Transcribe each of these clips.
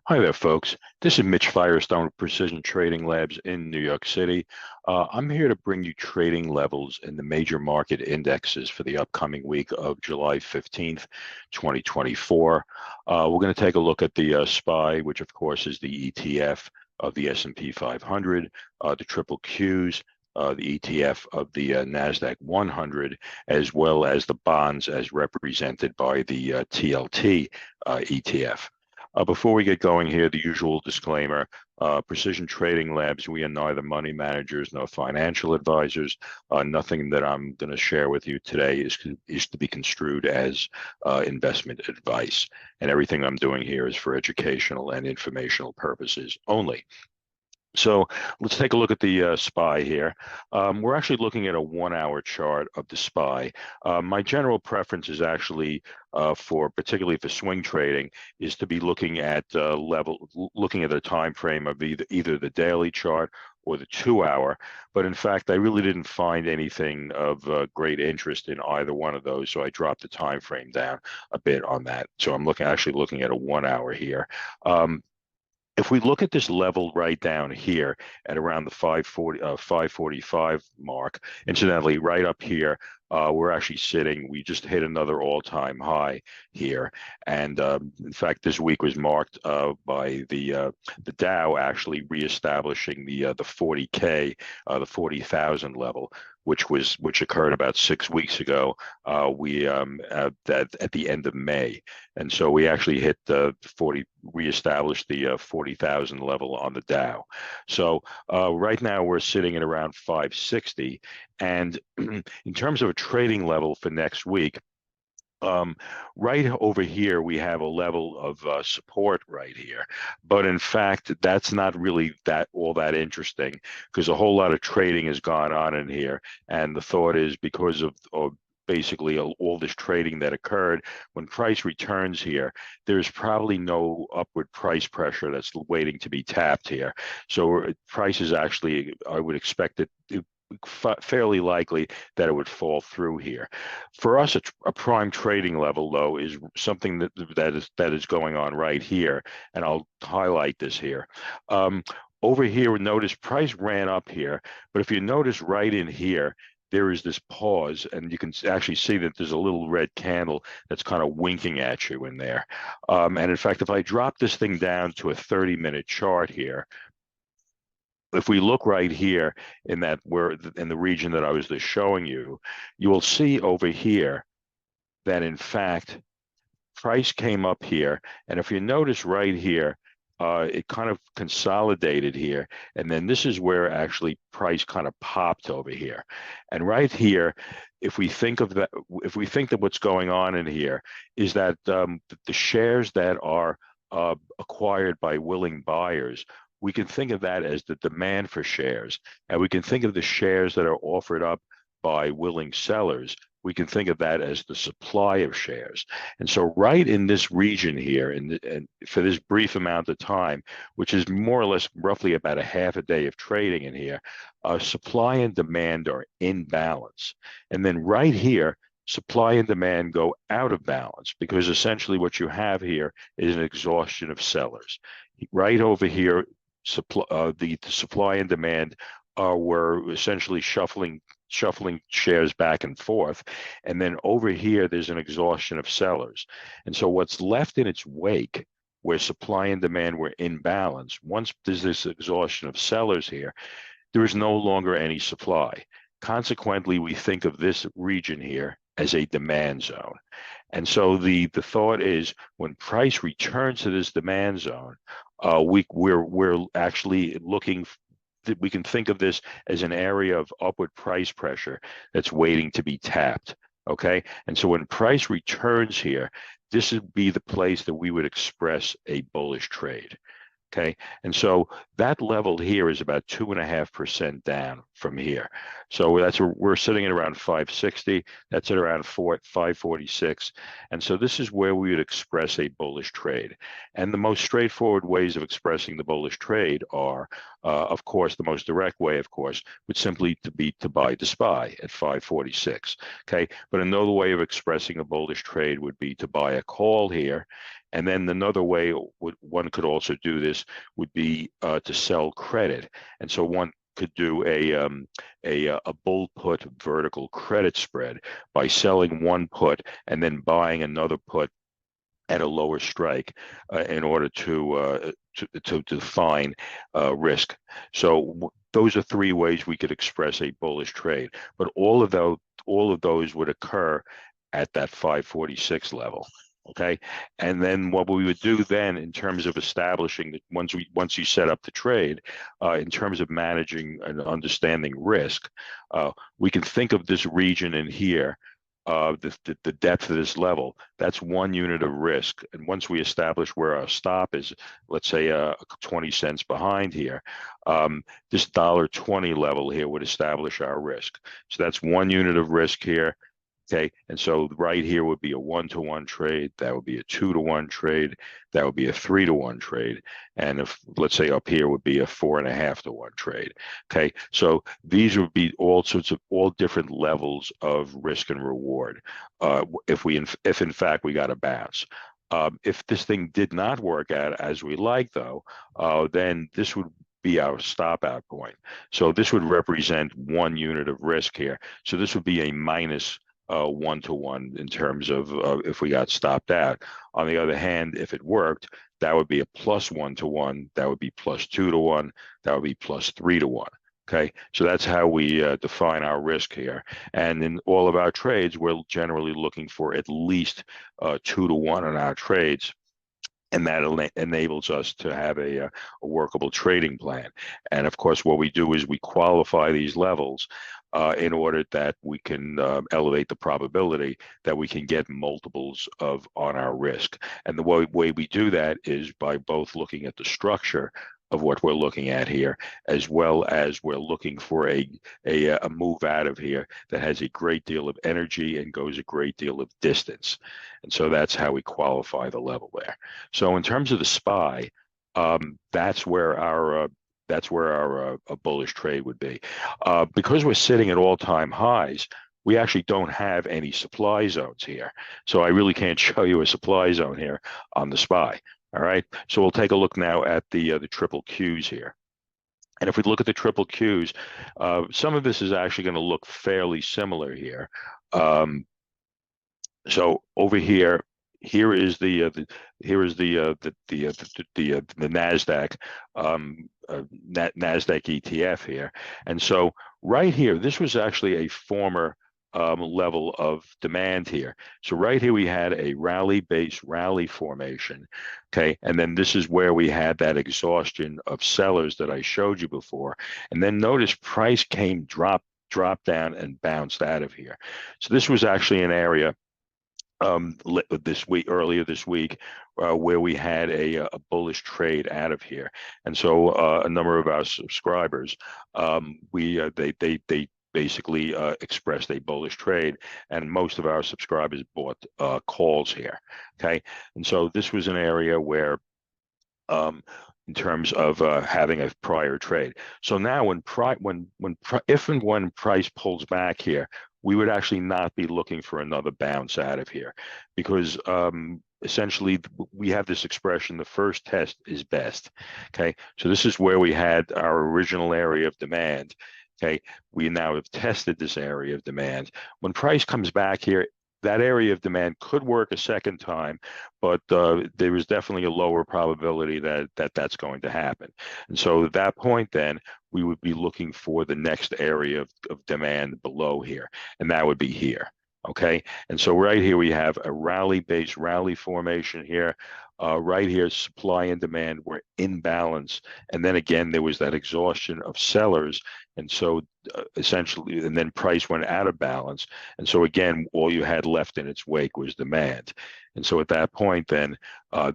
Hi there, folks. This is Mitch Firestone of Precision Trading Labs in New York City. I'm here to bring you trading levels in the major market indexes for the upcoming week of July 15th, 2024. We're going to take a look at the SPY, which of course is the ETF of the S&P 500, the triple Qs, the ETF of the Nasdaq 100, as well as the bonds as represented by the TLT ETF. Before we get going here, the usual disclaimer, Precision Trading Labs, we are neither money managers nor financial advisors. Nothing that I'm going to share with you today is to be construed as investment advice. And everything I'm doing here is for educational and informational purposes only. So let's take a look at the SPY here. We're actually looking at a 1-hour chart of the SPY. My general preference is actually particularly for swing trading, is to be looking at looking at the time frame of either the daily chart or the 2-hour. But in fact, I really didn't find anything of great interest in either one of those, so I dropped the time frame down a bit on that. So I'm actually looking at a 1-hour here. If we look at this level right down here at around the 545 mark, incidentally, right up here, we're actually we just hit another all-time high here. And in fact, this week was marked by the Dow actually reestablishing the 40K, the 40,000 level, which occurred about 6 weeks ago. At the end of May, and so we actually hit reestablished the 40,000 level on the Dow. So right now we're sitting at around 560, and in terms of a trading level for next week, right over here we have a level of support right here, but in fact that's not really all that interesting, because a whole lot of trading has gone on in here, and the thought is because of basically all this trading that occurred, when price returns here, there's probably no upward price pressure that's waiting to be tapped here. So price is actually, I would expect it fairly likely that it would fall through here. For us, a prime trading level, though, is something that is going on right here, and I'll highlight this here. Over here, notice price ran up here, but if you notice right in here, there is this pause, and you can actually see that there's a little red candle that's kind of winking at you in there. And in fact, if I drop this thing down to a 30-minute chart here, if we look right here in the region that I was just showing you, you will see over here that in fact price came up here, and if you notice right here, it kind of consolidated here, and then this is where actually price kind of popped over here. And right here, if we think that what's going on in here is that the shares that are acquired by willing buyers, we can think of that as the demand for shares, and we can think of the shares that are offered up by willing sellers, we can think of that as the supply of shares. And so right in this region here, and for this brief amount of time, which is more or less roughly about a half a day of trading in here, supply and demand are in balance. And then right here, supply and demand go out of balance, because essentially what you have here is an exhaustion of sellers. Right over here, the supply and demand were essentially shuffling shares back and forth, and then over here there's an exhaustion of sellers. And so what's left in its wake, where supply and demand were in balance, once there's this exhaustion of sellers here, there is no longer any supply. Consequently, we think of this region here as a demand zone. And so the thought is, when price returns to this demand zone, we're actually looking. We can think of this as an area of upward price pressure that's waiting to be tapped. Okay, and so when price returns here, this would be the place that we would express a bullish trade. Okay, and so that level here is about 2.5% down from here. So we're sitting at around 560. That's at around 546. And so this is where we would express a bullish trade. And the most straightforward ways of expressing the bullish trade are, of course, the most direct way, of course, would simply be to buy the SPY at 546. Okay, but another way of expressing a bullish trade would be to buy a call here And then another way one could also do this would be to sell credit. And so one could do a bull put vertical credit spread by selling one put and then buying another put at a lower strike in order to define risk. So those are three ways we could express a bullish trade, but all of those would occur at that 546 level. Okay, and then what we would do then in terms of establishing that once you set up the trade, in terms of managing and understanding risk, we can think of this region in here, the depth of this level, that's 1 unit of risk. And once we establish where our stop is, let's say 20 cents behind here, this $1.20 level here would establish our risk. So that's 1 unit of risk here. Okay, and so right here would be a 1-to-1 trade. That would be a 2-to-1 trade. That would be a 3-to-1 trade. And if, let's say, up here would be a 4.5-to-1 trade. Okay, so these would be all different levels of risk and reward. If in fact we got a bounce. If this thing did not work out as we like, though, then this would be our stop out point. So this would represent 1 unit of risk here. So this would be a minus 1-to-1 in terms of if we got stopped out. On the other hand, if it worked, that would be a plus 1-to-1, that would be plus 2-to-1, that would be plus 3-to-1. Okay, so that's how we define our risk here. And in all of our trades, we're generally looking for at least 2-to-1 on our trades. And that enables us to have a workable trading plan. And of course, what we do is we qualify these levels in order that we can elevate the probability that we can get multiples on our risk. And the way we do that is by both looking at the structure of what we're looking at here, as well as we're looking for a move out of here that has a great deal of energy and goes a great deal of distance. And so that's how we qualify the level there. So in terms of the SPY, that's where our a bullish trade would be. Because we're sitting at all-time highs, we actually don't have any supply zones here. So I really can't show you a supply zone here on the SPY. All right, so we'll take a look now at the triple Qs here. And if we look at the triple Qs, some of this is actually going to look fairly similar here. So over here is the Nasdaq Nasdaq ETF here, and so right here, this was actually a former level of demand here. So right here we had a rally-based rally formation, okay, and then this is where we had that exhaustion of sellers that I showed you before, and then notice price dropped down and bounced out of here. So this was actually an area earlier this week, where we had a bullish trade out of here, and so a number of our subscribers, they basically expressed a bullish trade, and most of our subscribers bought calls here. Okay, and so this was an area where, in terms of having a prior trade. So now, if and when price pulls back here, we would actually not be looking for another bounce out of here, because essentially we have this expression: the first test is best. Okay, so this is where we had our original area of demand. Okay, we now have tested this area of demand. When price comes back here, that area of demand could work a second time, but there is definitely a lower probability that's going to happen. And so at that point, then we would be looking for the next area of demand below here, and that would be here. Okay, and so right here we have a rally-based rally formation here. Right here, supply and demand were in balance, and then again there was that exhaustion of sellers, and so essentially, and then price went out of balance, and so again all you had left in its wake was demand. And so at that point, then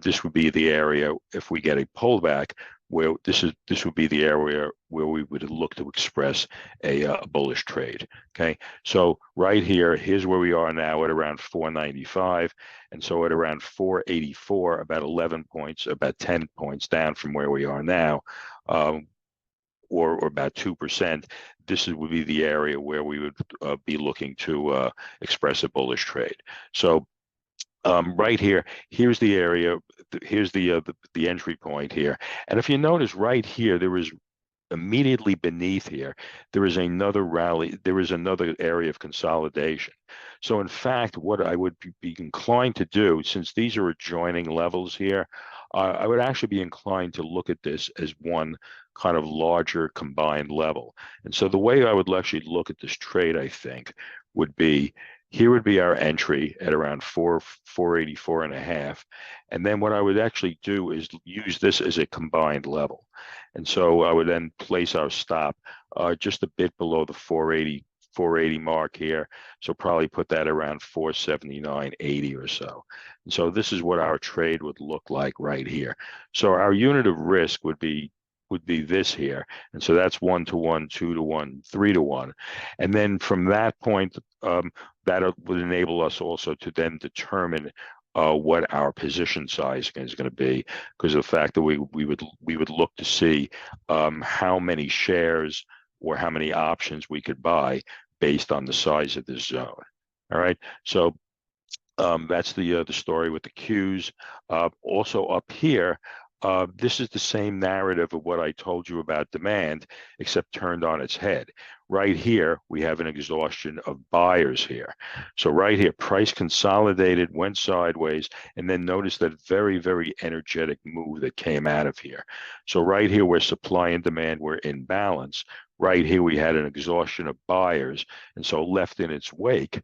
this would be the area, if we get a pullback, where this would be the area where we would look to express a bullish trade. Okay, so right here's where we are now at around 495, and so at around 484, about 11 points, about 10 points down from where we are now, or about 2%. This would be the area where we would be looking to express a bullish trade. So right here, here's the area, here's the entry point here. And if you notice right here, there is immediately beneath here, there is another rally, there is another area of consolidation. So in fact, what I would be inclined to do, since these are adjoining levels here, I would actually be inclined to look at this as one kind of larger combined level. And so the way I would actually look at this trade, I think, would be here would be our entry at around 484 and a half. And then what I would actually do is use this as a combined level. And so I would then place our stop just a bit below the 480 mark here. So probably put that around 479.80 or so. And so this is what our trade would look like right here. So our unit of risk would be this here. And so that's 1-to-1, 2-to-1, 3-to-1. And then from that point, that would enable us also to then determine what our position size is going to be, because of the fact that we would look to see how many shares or how many options we could buy based on the size of this zone. All right, so that's the story with the Qs. Also up here, this is the same narrative of what I told you about demand, except turned on its head. Right here, we have an exhaustion of buyers here. So right here, price consolidated, went sideways, and then notice that very, very energetic move that came out of here. So right here, where supply and demand were in balance, right here, we had an exhaustion of buyers. And so left in its wake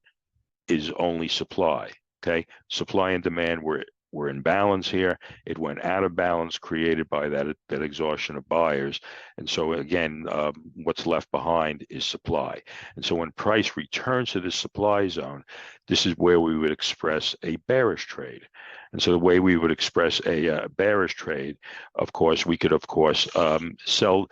is only supply. Okay, supply and demand were in balance here. It went out of balance, created by that exhaustion of buyers. And so again, what's left behind is supply. And so when price returns to the supply zone, this is where we would express a bearish trade. And so the way we would express a bearish trade, of course, we could sell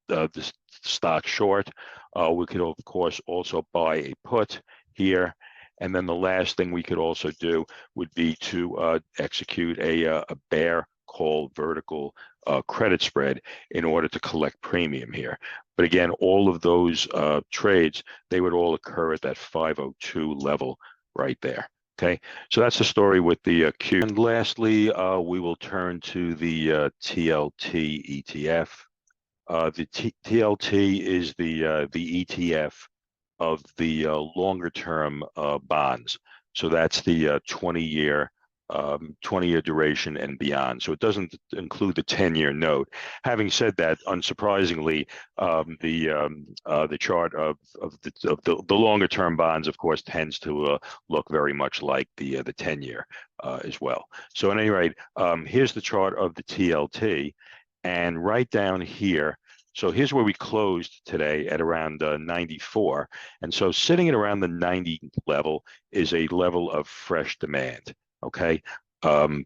the stock short. We could of course also buy a put here. And then the last thing we could also do would be to execute a bear call vertical credit spread in order to collect premium here. But again, all of those trades, they would all occur at that 502 level right there. Okay, so that's the story with the Q. And lastly, we will turn to the TLT ETF. The TLT is the ETF of the longer term bonds. So that's the 20-year duration and beyond. So it doesn't include the 10-year note. Having said that, unsurprisingly, the chart of the longer term bonds, of course, tends to look very much like the 10-year as well. So at any rate, here's the chart of the TLT, and right down here. So here's where we closed today at around 94. And so sitting at around the 90 level is a level of fresh demand, okay? And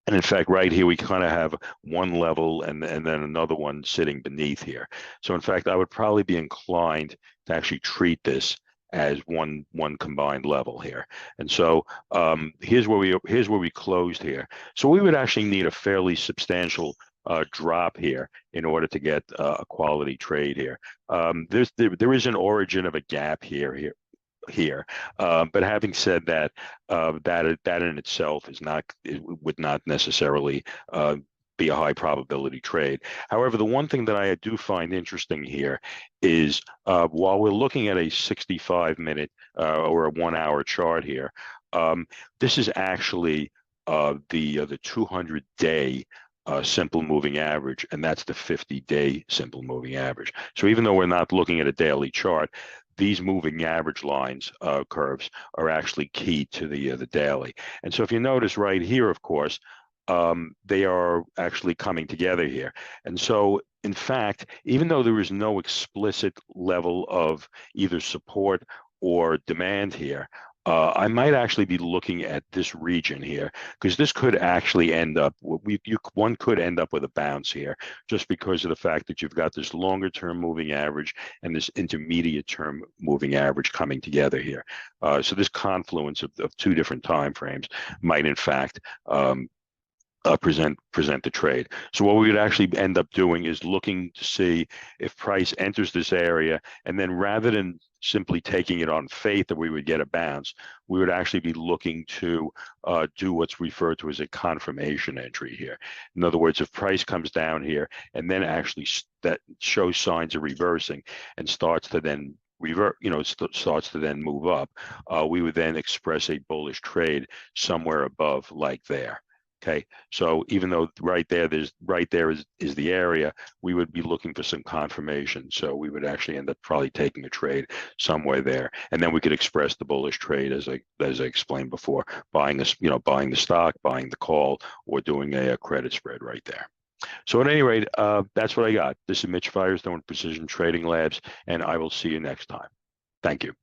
in fact, right here, we kind of have one level and then another one sitting beneath here. So in fact, I would probably be inclined to actually treat this as one combined level here. And so here's where we closed here. So we would actually need a fairly substantial drop here in order to get a quality trade here. There is an origin of a gap here. But having said that, that in itself would not necessarily be a high probability trade. However, the one thing that I do find interesting here is while we're looking at a 65-minute or a 1-hour chart here, this is actually the 200-day simple moving average, and that's the 50-day simple moving average. So even though we're not looking at a daily chart, these moving average lines, curves, are actually key to the daily. And so if you notice right here, of course, they are actually coming together here. And so, in fact, even though there is no explicit level of either support or demand here, I might actually be looking at this region here, because this could actually end up, one could end up with a bounce here, just because of the fact that you've got this longer term moving average and this intermediate term moving average coming together here. So this confluence of two different time frames might in fact present the trade. So what we would actually end up doing is looking to see if price enters this area, and then rather than simply taking it on faith that we would get a bounce, we would actually be looking to do what's referred to as a confirmation entry here. In other words, if price comes down here and then actually that shows signs of reversing and starts to then starts to then move up, we would then express a bullish trade somewhere above, like there. Okay, so even though right there is the area, we would be looking for some confirmation. So we would actually end up probably taking a trade somewhere there, and then we could express the bullish trade as I explained before, buying the stock, buying the call, or doing a credit spread right there. So at any rate, that's what I got. This is Mitch Firestone, Precision Trading Labs, and I will see you next time. Thank you.